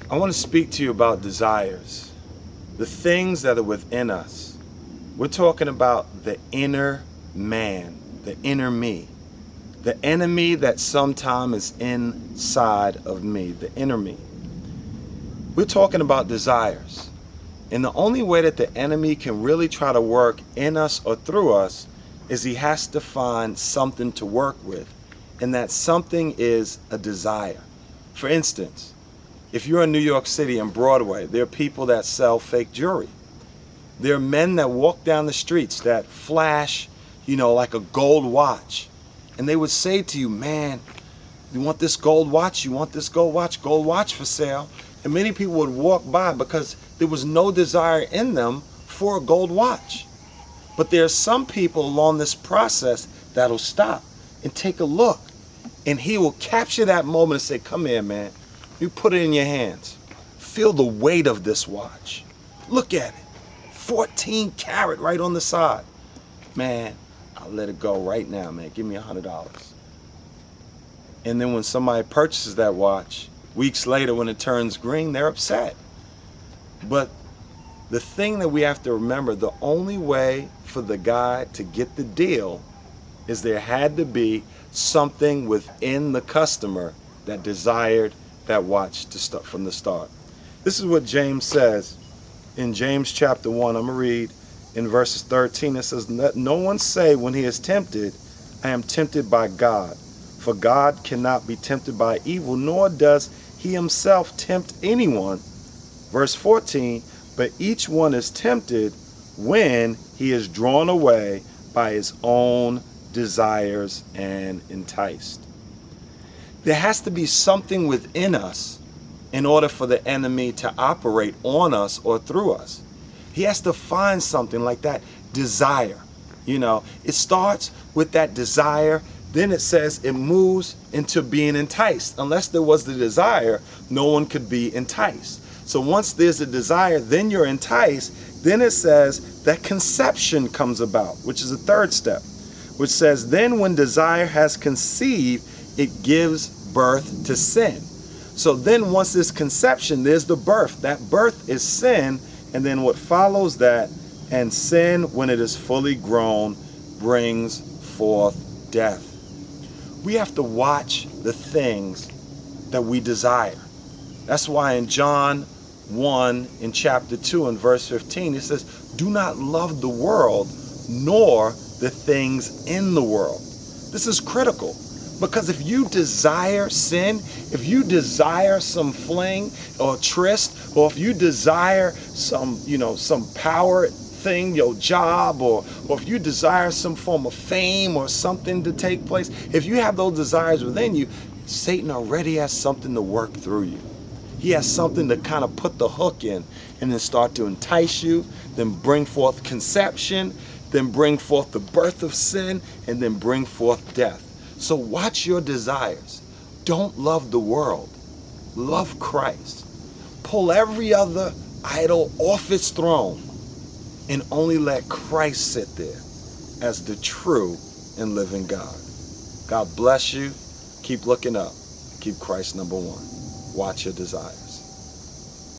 I want to speak to you about desires, the things that are within us. We're talking about the inner man, the inner me, the enemy that sometimes is inside of me, the inner me. We're talking about desires. And the only way that the enemy can really try to work in us or through us is he has to find something to work with. And that something is a desire. For instance, if you're in New York City and Broadway, there are people that sell fake jewelry. There are men that walk down the streets that flash, like a gold watch. And they would say to you, man, you want this gold watch? You want this gold watch? Gold watch for sale. And many people would walk by because there was no desire in them for a gold watch. But there are some people along this process that'll stop and take a look. And he will capture that moment and say, come here, man. You put it in your hands. Feel the weight of this watch. Look at it. 14 karat right on the side. Man, I'll let it go right now, man. Give me $100. And then when somebody purchases that watch, weeks later when it turns green, they're upset. But the thing that we have to remember, the only way for the guy to get the deal is there had to be something within the customer that desired that watch to start from the start. This is what James says in James chapter 1. I'm going to read in verses 13. It says, let no one say when he is tempted, I am tempted by God. For God cannot be tempted by evil, nor does he himself tempt anyone. Verse 14, but each one is tempted when he is drawn away by his own desires and enticed. There has to be something within us in order for the enemy to operate on us or through us. He has to find something like that desire. It starts with that desire. Then it says it moves into being enticed. Unless there was the desire, no one could be enticed. So once there's a desire, then you're enticed. Then it says that conception comes about, which is the third step, which says, then when desire has conceived, it gives birth to sin. So then once there's conception, there's the birth. That birth is sin. And then what follows that, and sin, when it is fully grown, brings forth death. We have to watch the things that we desire. That's why in John 1, in chapter 2, in verse 15, it says, do not love the world, nor the things in the world. This is critical. Because if you desire sin, if you desire some fling or tryst, or if you desire some power thing, your job, or if you desire some form of fame or something to take place, if you have those desires within you, Satan already has something to work through you. He has something to kind of put the hook in and then start to entice you, then bring forth conception, then bring forth the birth of sin, and then bring forth death. So watch your desires. Don't love the world. Love Christ. Pull every other idol off its throne and only let Christ sit there as the true and living God. God bless you. Keep looking up. Keep Christ number one. Watch your desires.